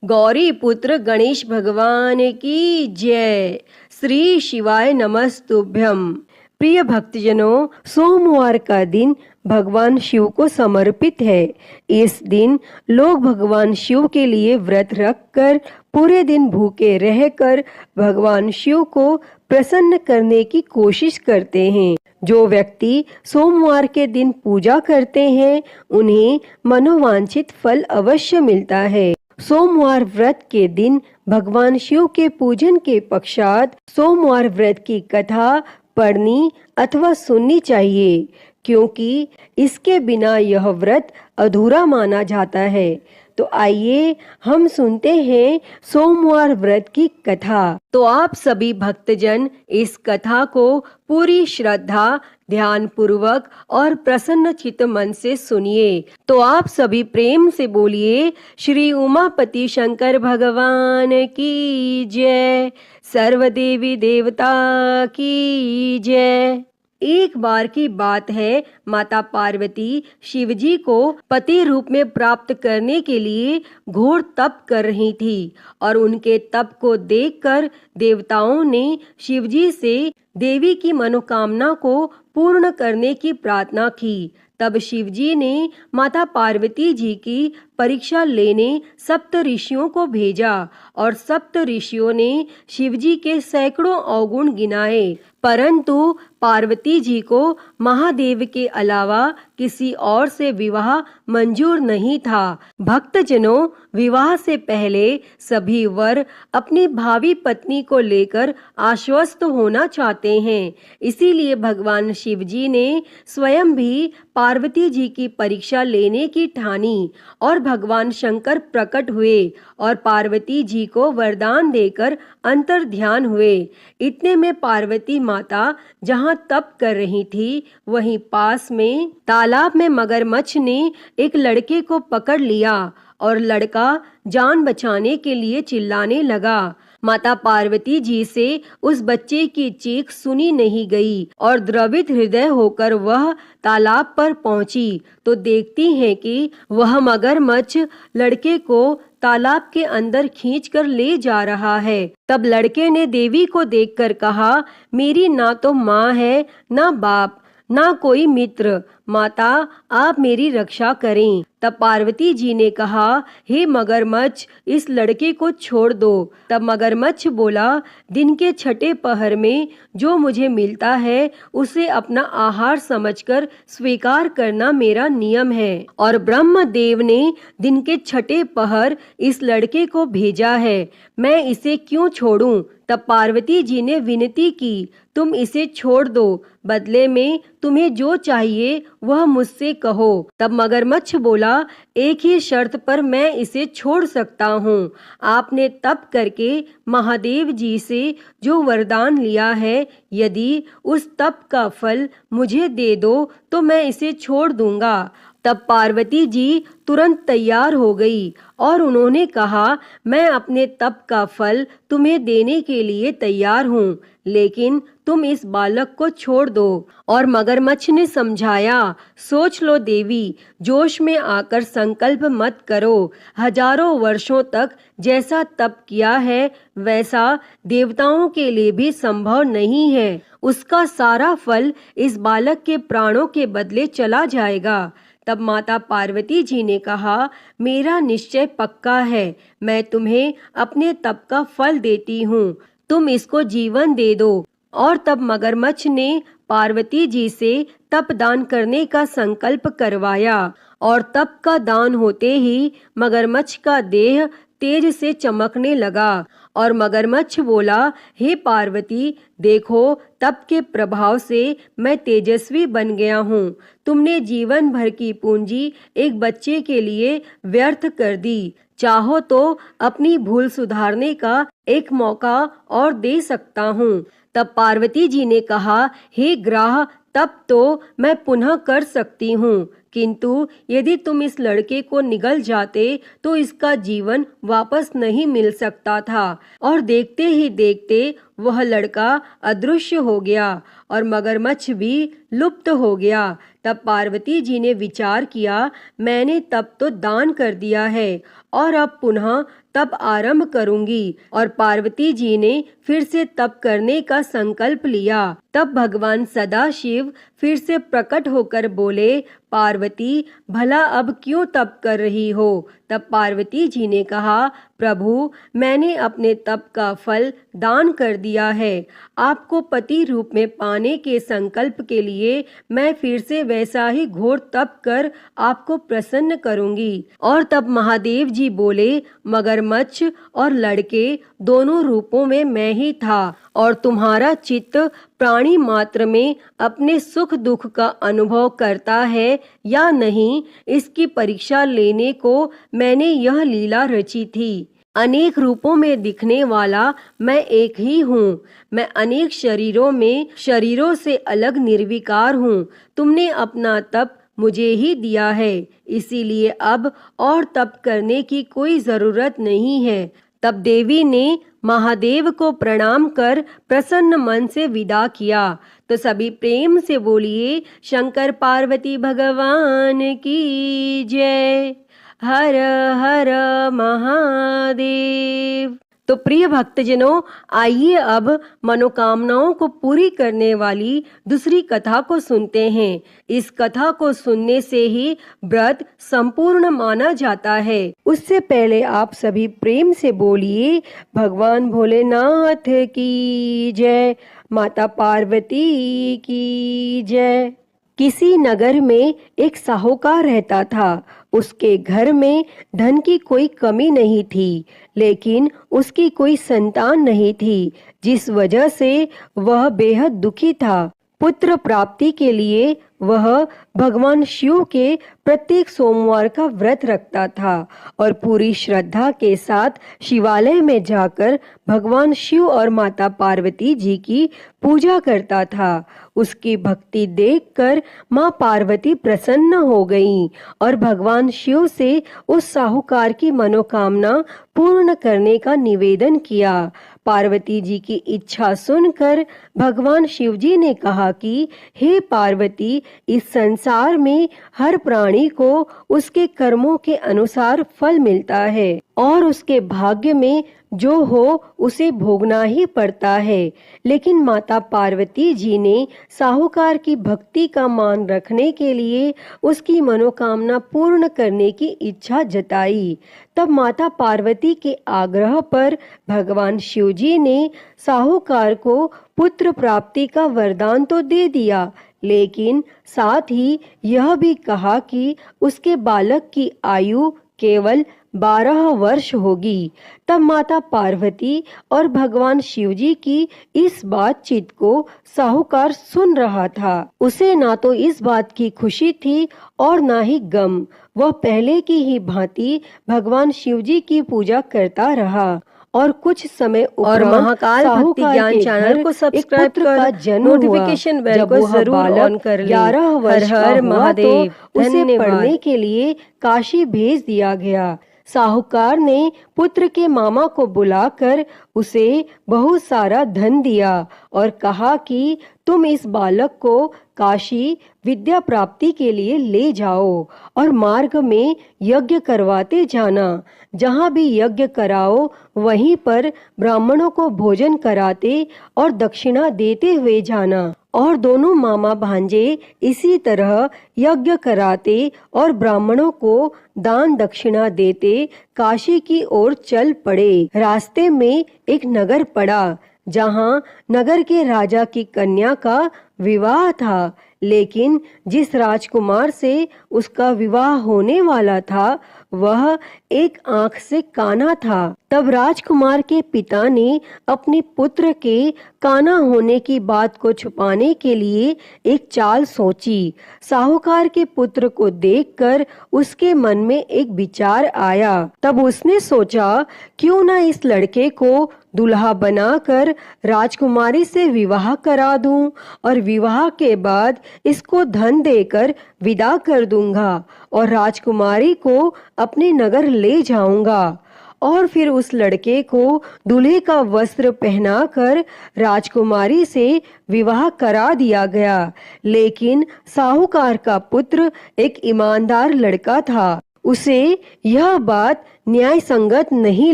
गौरी पुत्र गणेश भगवान की जय। श्री शिवाय नमस्तुभ्यम। प्रिय भक्तजनों, सोमवार का दिन भगवान शिव को समर्पित है। इस दिन लोग भगवान शिव के लिए व्रत रखकर पूरे दिन भूखे रहकर भगवान शिव को प्रसन्न करने की कोशिश करते हैं। जो व्यक्ति सोमवार के दिन पूजा करते हैं उन्हें मनोवांछित फल अवश्य मिलता है। सोमवार व्रत के दिन भगवान शिव के पूजन के पश्चात सोमवार व्रत की कथा पढ़नी अथवा सुननी चाहिए, क्योंकि इसके बिना यह व्रत अधूरा माना जाता है। तो आइए हम सुनते हैं सोमवार व्रत की कथा। तो आप सभी भक्तजन इस कथा को पूरी श्रद्धा, ध्यान पूर्वक और प्रसन्न चित्त मन से सुनिए। तो आप सभी प्रेम से बोलिए, श्री उमापति शंकर भगवान की जय, सर्व देवी देवता की जय। एक बार की बात है, माता पार्वती शिवजी को पति रूप में प्राप्त करने के लिए घोर तप कर रही थी और उनके तप को देखकर देवताओं ने शिवजी से देवी की मनोकामना को पूर्ण करने की प्रार्थना की। तब शिवजी ने माता पार्वती जी की परीक्षा लेने सप्त ऋषियों को भेजा और सप्त ऋषियों ने शिवजी के सैकड़ों अवगुण गिनाए, परंतु पार्वती जी को महादेव के अलावा किसी और से विवाह मंजूर नहीं था। भक्तजनों, विवाह से पहले सभी वर अपनी भावी पत्नी को लेकर आश्वस्त होना चाहते हैं। इसीलिए भगवान शिवजी ने स्वयं भी पार्वती जी की परीक्षा लेने की ठानी और भगवान शंकर प्रकट हुए और पार्वती जी को वरदान देकर अंतर ध्यान हुए। इतने में पार्वती माता जहाँ तप कर रही थी, वहीं पास में तालाब में मगरमच्छ ने एक लड़के को पकड़ लिया और लड़का जान बचाने के लिए चिल्लाने लगा। माता पार्वती जी से उस बच्चे की चीख सुनी नहीं गई और द्रवित हृदय होकर वह तालाब पर पहुंची तो देखती हैं कि वह मगरमच्छ लड़के को तालाब के अंदर खींचकर ले जा रहा है। तब लड़के ने देवी को देखकर कहा, मेरी ना तो माँ है, ना बाप, ना कोई मित्र, माता आप मेरी रक्षा करें। तब पार्वती जी ने कहा, हे मगरमच्छ, इस लड़के को छोड़ दो। तब मगरमच्छ बोला, दिन के छठे पहर में जो मुझे मिलता है उसे अपना आहार समझकर स्वीकार करना मेरा नियम है और ब्रह्मदेव ने दिन के छठे पहर इस लड़के को भेजा है, मैं इसे क्यों छोड़ूं? तब पार्वती जी ने विनती की, तुम इसे छोड़ दो, बदले में तुम्हें जो चाहिए वह मुझसे कहो। तब मगरमच्छ बोला, एक ही शर्त पर मैं इसे छोड़ सकता हूँ। आपने तप करके महादेव जी से जो वरदान लिया है, यदि उस तप का फल मुझे दे दो तो मैं इसे छोड़ दूंगा। तब पार्वती जी तुरंत तैयार हो गई और उन्होंने कहा, मैं अपने तप का फल तुम्हें देने के लिए तैयार हूँ, लेकिन तुम इस बालक को छोड़ दो। और मगरमच्छ ने समझाया, सोच लो देवी, जोश में आकर संकल्प मत करो। हजारों वर्षों तक जैसा तप किया है वैसा देवताओं के लिए भी संभव नहीं है। उसका सारा फल इस बालक के प्राणों के बदले चला जाएगा। तब माता पार्वती जी ने कहा, मेरा निश्चय पक्का है, मैं तुम्हें अपने तप का फल देती हूँ, तुम इसको जीवन दे दो। और तब मगरमच्छ ने पार्वती जी से तप दान करने का संकल्प करवाया और तप का दान होते ही मगरमच्छ का देह तेज से चमकने लगा और मगरमच्छ बोला, हे पार्वती, देखो तप के प्रभाव से मैं तेजस्वी बन गया हूँ। तुमने जीवन भर की पूंजी एक बच्चे के लिए व्यर्थ कर दी। चाहो तो अपनी भूल सुधारने का एक मौका और दे सकता हूँ। तब पार्वती जी ने कहा, हे ग्राह, तब तो मैं पुनः कर सकती हूँ, किंतु यदि तुम इस लड़के को निगल जाते तो इसका जीवन वापस नहीं मिल सकता था। और देखते ही देखते वह लड़का अदृश्य हो गया और मगरमच्छ भी लुप्त हो गया। तब पार्वती जी ने विचार किया, मैंने तब तो दान कर दिया है और अब पुनः तप आरंभ करूंगी। और पार्वती जी ने फिर से तप करने का संकल्प लिया। तब भगवान सदाशिव फिर से प्रकट होकर बोले, पार्वती भला अब क्यों तप कर रही हो? तब पार्वती जी ने कहा, प्रभु मैंने अपने तप का फल दान कर दिया है। आपको पति रूप में पाने के संकल्प के लिए मैं फिर से वैसा ही घोर तप कर आपको प्रसन्न करूंगी। और तब महादेव जी बोले, मगरमच्छ और लड़के दोनों रूपों में मैं ही था और तुम्हारा चित्त प्राणी मात्र में अपने सुख दुख का अनुभव करता है या नहीं, इसकी परीक्षा लेने को मैंने यह लीला रची थी। अनेक रूपों में दिखने वाला मैं एक ही हूँ। मैं अनेक शरीरों से अलग निर्विकार हूँ। तुमने अपना तप मुझे ही दिया है, इसीलिए अब और तप करने की कोई जरूरत नहीं है। तब देवी ने महादेव को प्रणाम कर प्रसन्न मन से विदा किया। तो सभी प्रेम से बोलिए, शंकर पार्वती भगवान की जय। हर हर महादेव। तो प्रिय भक्तजनों, आइए अब मनोकामनाओं को पूरी करने वाली दूसरी कथा को सुनते हैं। इस कथा को सुनने से ही व्रत संपूर्ण माना जाता है। उससे पहले आप सभी प्रेम से बोलिए, भगवान भोलेनाथ की जय, माता पार्वती की जय। किसी नगर में एक साहूकार रहता था। उसके घर में धन की कोई कमी नहीं थी, लेकिन उसकी कोई संतान नहीं थी, जिस वजह से वह बेहद दुखी था। पुत्र प्राप्ति के लिए वह भगवान शिव के प्रत्येक सोमवार का व्रत रखता था और पूरी श्रद्धा के साथ शिवालय में जाकर भगवान शिव और माता पार्वती जी की पूजा करता था। उसकी भक्ति देखकर माँ पार्वती प्रसन्न हो गईं और भगवान शिव से उस साहूकार की मनोकामना पूर्ण करने का निवेदन किया। पार्वती जी की इच्छा सुनकर भगवान शिव जी ने कहा कि हे पार्वती, इस संसार में हर प्राणी को उसके कर्मों के अनुसार फल मिलता है और उसके भाग्य में जो हो उसे भोगना ही पड़ता है। लेकिन माता पार्वती जी ने साहूकार की भक्ति का मान रखने के लिए उसकी मनोकामना पूर्ण करने की इच्छा जताई। तब माता पार्वती के आग्रह पर भगवान शिव जी ने साहूकार को पुत्र प्राप्ति का वरदान तो दे दिया, लेकिन साथ ही यह भी कहा कि उसके बालक की आयु केवल 12 वर्ष होगी। तब माता पार्वती और भगवान शिव जी की इस बातचीत को साहूकार सुन रहा था। उसे ना तो इस बात की खुशी थी और ना ही गम। वह पहले की ही भांति भगवान शिव जी की पूजा करता रहा और कुछ समय और महाकाल भक्ति ज्ञान चैनल को सब्सक्राइब कर नोटिफिकेशन बेल को जरूर ऑन कर ले। 11 वर्ष हर हर का हुआ महादेव। तो उसे धन्यवाद। पढ़ने के लिए काशी भेज दिया गया। साहूकार ने पुत्र के मामा को बुलाकर उसे बहुत सारा धन दिया और कहा कि तुम इस बालक को काशी विद्या प्राप्ति के लिए ले जाओ और मार्ग में यज्ञ करवाते जाना। जहाँ भी यज्ञ कराओ वहीं पर ब्राह्मणों को भोजन कराते और दक्षिणा देते हुए जाना। और दोनों मामा भांजे इसी तरह यज्ञ कराते और ब्राह्मणों को दान दक्षिणा देते काशी की ओर चल पड़े। रास्ते में एक नगर पड़ा, जहाँ नगर के राजा की कन्या का विवाह था, लेकिन जिस राजकुमार से उसका विवाह होने वाला था वह एक आंख से काना था। तब राजकुमार के पिता ने अपने पुत्र के काना होने की बात को छुपाने के लिए एक चाल सोची। साहूकार के पुत्र को देखकर उसके मन में एक विचार आया। तब उसने सोचा, क्यों ना इस लड़के को दुल्हा बनाकर राजकुमारी से विवाह करा दूं और विवाह के बाद इसको धन देकर विदा कर दूंगा और राजकुमारी को अपने नगर ले जाऊंगा। और फिर उस लड़के को दूल्हे का वस्त्र पहनाकर राजकुमारी से विवाह करा दिया गया। लेकिन साहूकार का पुत्र एक ईमानदार लड़का था। उसे यह बात न्याय संगत नहीं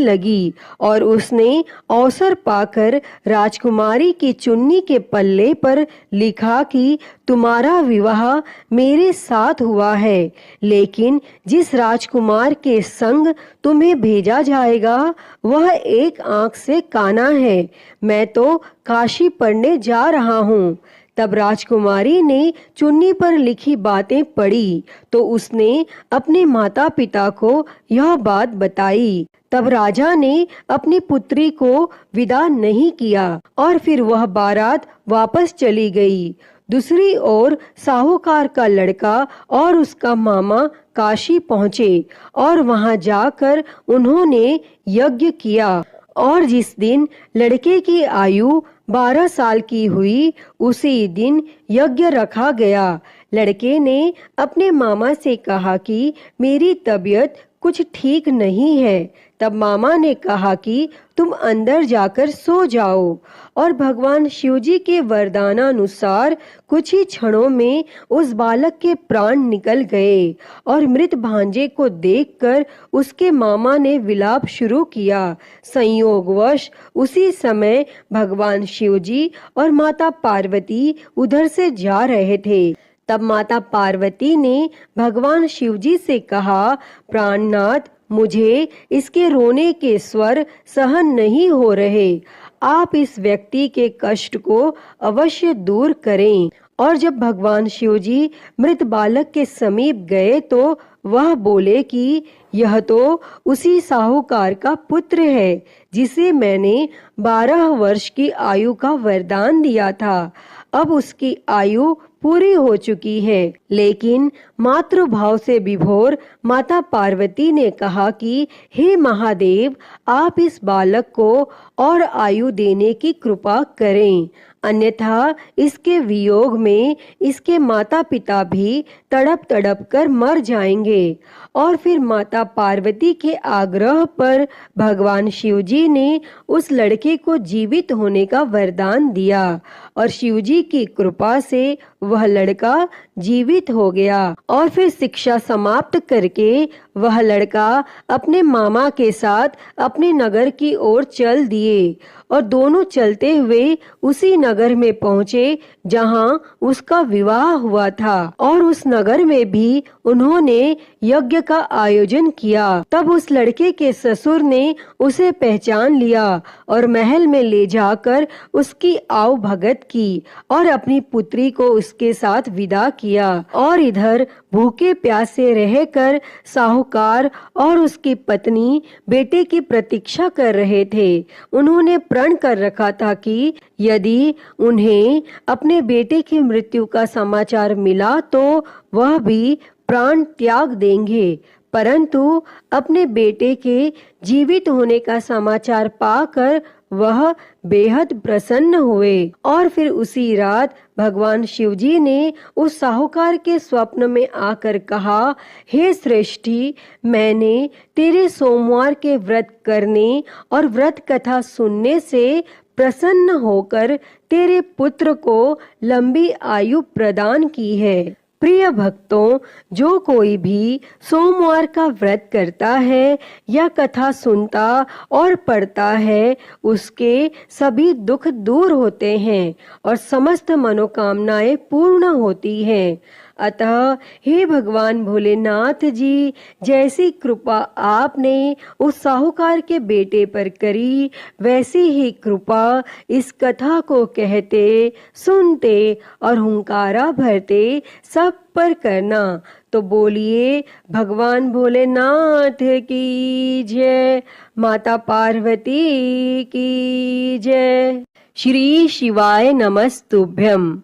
लगी और उसने अवसर पाकर राजकुमारी की चुन्नी के पल्ले पर लिखा कि तुम्हारा विवाह मेरे साथ हुआ है, लेकिन जिस राजकुमार के संग तुम्हें भेजा जाएगा वह एक आंख से काना है। मैं तो काशी पढ़ने जा रहा हूँ। तब राजकुमारी ने चुन्नी पर लिखी बातें पढ़ी तो उसने अपने माता पिता को यह बात बताई। तब राजा ने अपनी पुत्री को विदा नहीं किया और फिर वह बारात वापस चली गई। दूसरी ओर साहूकार का लड़का और उसका मामा काशी पहुँचे और वहां जाकर उन्होंने यज्ञ किया और जिस दिन लड़के की आयु 12 साल की हुई उसी दिन यज्ञ रखा गया। लड़के ने अपने मामा से कहा कि मेरी तबीयत कुछ ठीक नहीं है। तब मामा ने कहा कि तुम अंदर जाकर सो जाओ और भगवान शिवजी के वरदानानुसार कुछ ही क्षणों में उस बालक के प्राण निकल गए और मृत भांजे को देखकर उसके मामा ने विलाप शुरू किया। संयोगवश उसी समय भगवान शिवजी और माता पार्वती उधर से जा रहे थे। तब माता पार्वती ने भगवान शिवजी से कहा, प्राणनाथ, मुझे इसके रोने के स्वर सहन नहीं हो रहे। आप इस व्यक्ति के कष्ट को अवश्य दूर करें। और जब भगवान शिवजी मृत बालक के समीप गए तो वह बोले कि यह तो उसी साहूकार का पुत्र है जिसे मैंने 12 वर्ष की आयु का वरदान दिया था। अब उसकी आयु पूरी हो चुकी है। लेकिन मातृभाव से विभोर माता पार्वती ने कहा कि हे महादेव, आप इस बालक को और आयु देने की कृपा करें, अन्यथा इसके वियोग में इसके माता पिता भी तड़प तड़प कर मर जाएंगे। और फिर माता पार्वती के आग्रह पर भगवान शिवजी ने उस लड़के को जीवित होने का वरदान दिया और शिवजी की कृपा से वह लड़का जीवित हो गया। और फिर शिक्षा समाप्त करके वह लड़का अपने मामा के साथ अपने नगर की ओर चल दिए और दोनों चलते हुए उसी नगर में पहुँचे जहाँ उसका विवाह हुआ था और उस नगर में भी उन्होंने यज्ञ का आयोजन किया। तब उस लड़के के ससुर ने उसे पहचान लिया और महल में ले जाकर उसकी आव भगत की और अपनी पुत्री को उसके साथ विदा किया। और इधर भूखे प्यासे रहकर साहूकार और उसकी पत्नी बेटे की प्रतीक्षा कर रहे थे। उन्होंने प्रण कर रखा था कि यदि उन्हें अपने बेटे की मृत्यु का समाचार मिला तो वह भी प्राण त्याग देंगे। परंतु अपने बेटे के जीवित होने का समाचार पाकर वह बेहद प्रसन्न हुए। और फिर उसी रात भगवान शिवजी ने उस साहूकार के स्वप्न में आकर कहा, हे श्रेष्ठी, मैंने तेरे सोमवार के व्रत करने और व्रत कथा सुनने से प्रसन्न होकर तेरे पुत्र को लंबी आयु प्रदान की है। प्रिय भक्तों, जो कोई भी सोमवार का व्रत करता है या कथा सुनता और पढ़ता है उसके सभी दुख दूर होते हैं और समस्त मनोकामनाएं पूर्ण होती हैं। अतः हे भगवान भोलेनाथ जी, जैसी कृपा आपने उस साहूकार के बेटे पर करी वैसी ही कृपा इस कथा को कहते, सुनते और हुंकारा भरते सब पर करना। तो बोलिए भगवान भोलेनाथ की जय, माता पार्वती की जय। श्री शिवाय नमस्तुभ्यम।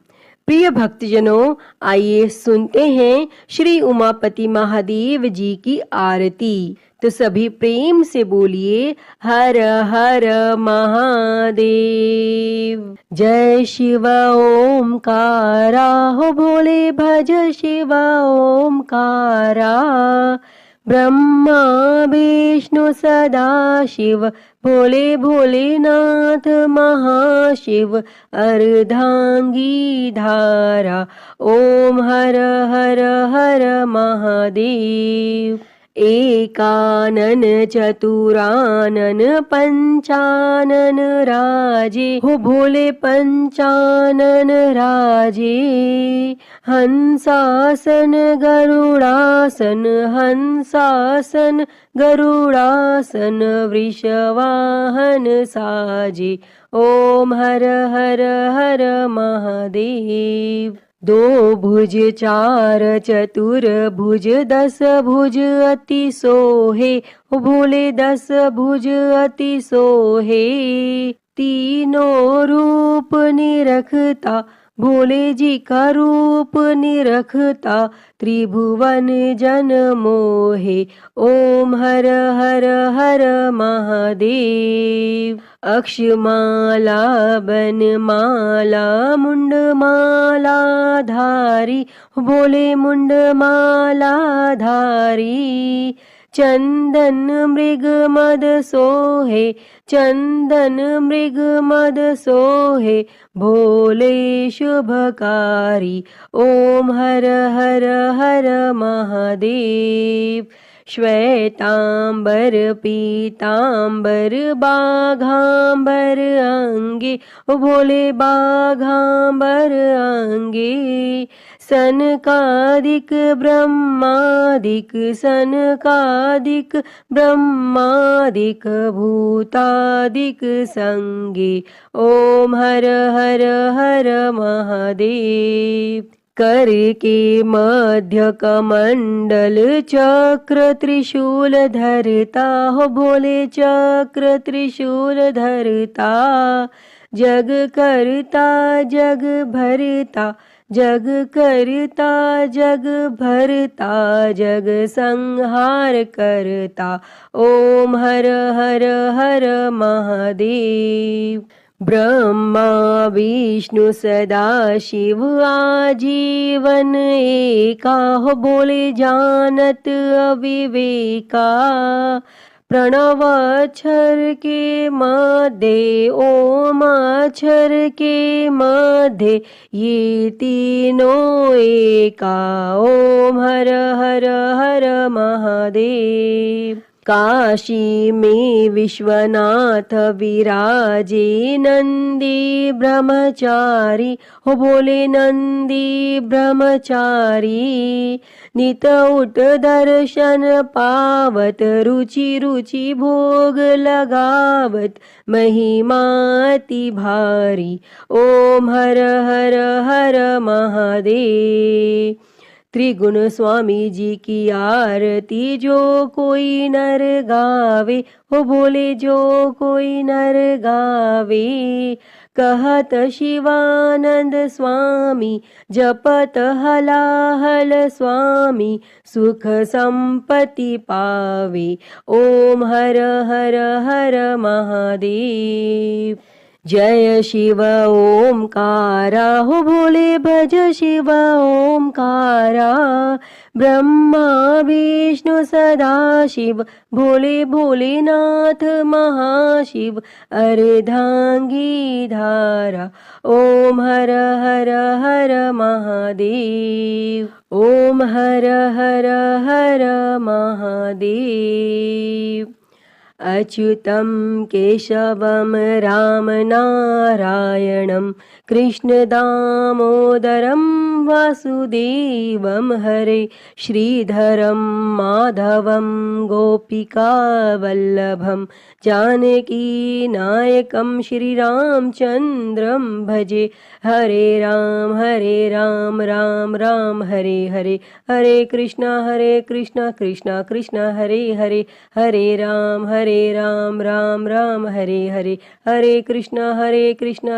प्रिय भक्तजनों, आइए सुनते हैं श्री उमापति महादेव जी की आरती। तो सभी प्रेम से बोलिए हर हर महादेव। जय शिव ओमकारा, हो भोले भज शिव ओमकारा। ब्रह्मा विष्णु सदा शिव, भोले भोलेनाथ महाशिव। अर्धांगी धारा, ओम हर हर हर महादेव। एकानन चतुरानन पंचानन राजे, हो भोले पंचानन राजे। हंसासन गरुडासन, हंसासन गरुडासन, वृषवाहन साजे। ओम हर हर हर महादेव। दो भुज चार चतुर भुज, 10 भुज अति सोहे, ओ भोले 10 भुज अति सोहे। तीनों रूप निरखता, भोले जी का रूप निरखता, त्रिभुवन जन मोहे। ओम हर हर हर महादेव। अक्षमाला बनमाला मुंडमाला धारी, भोले मुंडमाला धारी। चंदन मृग मद सोहे, चंदन मृग मद सोहे, भोले शुभकारी। ओम हर हर हर महादेव। श्वेतांबर पीतांबर बाघांबर अंगे, ओ भोले बाघांबर अंगे। सनकादिक ब्रह्मादिक, सनकादिक ब्रह्मादिक, भूतादिक संगे। ओम हर हर हर महादेव। कर के मध्य कमंडल चक्र त्रिशूल धरता, हो भोले चक्र त्रिशूल धरता। जग करता जग भरता, जग करता जग भरता, जग संहार करता। ओम हर हर हर महादेव। ब्रह्मा विष्णु सदा शिव आजीवन एका, हो बोले जानत अविवेका। प्रणव अक्षर के मध्य, ओम अक्षर के मध्य, ये तीनों एका। ओम हर हर हर महादेव। काशी में विश्वनाथ विराजे, नंदी ब्रह्मचारी, हो बोले नंदी ब्रह्मचारी। नित उठ दर्शन पावत, रुचि रुचि भोग लगावत, महिमा अति भारी। ओम हर हर हर महादेव। त्रिगुण स्वामी जी की आरती जो कोई नर गावे, हो बोले जो कोई नर गावे। कहत शिवानंद स्वामी, जपत हलाहल स्वामी, सुख संपत्ति पावे। ओम हर हर हर महादेव। जय शिव ओमकारा, हो भोले भज शिव ओमकारा। ब्रह्मा विष्णु सदा शिव, भोले भोलेनाथ महाशिव, अर्धांगी धारा। ओम हर हर हर महादेव। ओम हर हर हर महादेव। अच्युतं केशवं राम नारायणं, कृष्ण दामोदरं वासुदेवं हरे। श्रीधरं माधवं गोपिकावल्लभं, जानकी नायकं श्रीरामचन्द्रं भजे। हरे राम राम राम हरे हरे, हरे कृष्णा कृष्णा कृष्णा हरे हरे। हरे राम राम राम हरे हरे, हरे कृष्णा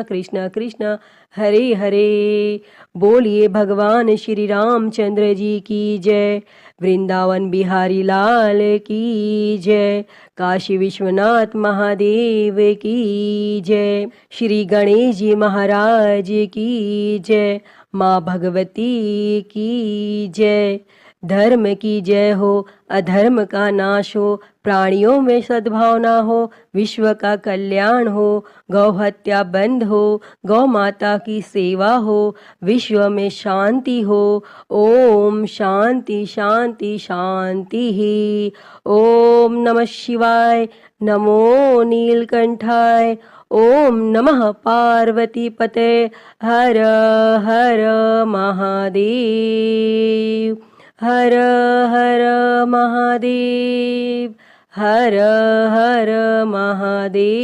कृष्णा कृष्णा हरे हरे। बोलिए भगवान श्री रामचंद्र जी की जय। वृंदावन बिहारी लाल की जय। काशी विश्वनाथ महादेव की जय। श्री गणेश जी महाराज की जय। माँ भगवती की जय। धर्म की जय हो, अधर्म का नाश हो, प्राणियों में सद्भावना हो, विश्व का कल्याण हो, गौ हत्या बंद हो, गौ माता की सेवा हो, विश्व में शांति हो। ओम शांति शांति शांति ही। ओम नमः शिवाय। नमो नीलकंठाय। ओम नमः पार्वती पते। हर हर महादेव। हर हर महादेव। हर हर महादेव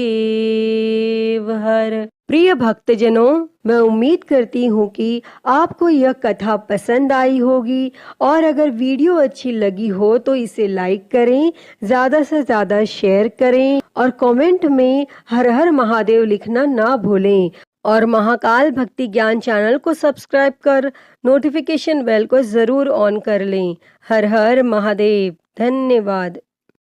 हर। प्रिय भक्तजनों, मैं उम्मीद करती हूँ कि आपको यह कथा पसंद आई होगी और अगर वीडियो अच्छी लगी हो तो इसे लाइक करें, ज़्यादा से ज़्यादा शेयर करें और कमेंट में हर हर महादेव लिखना ना भूलें। और महाकाल भक्ति ज्ञान चैनल को सब्सक्राइब कर नोटिफिकेशन बेल को ज़रूर ऑन कर लें। हर हर महादेव। धन्यवाद।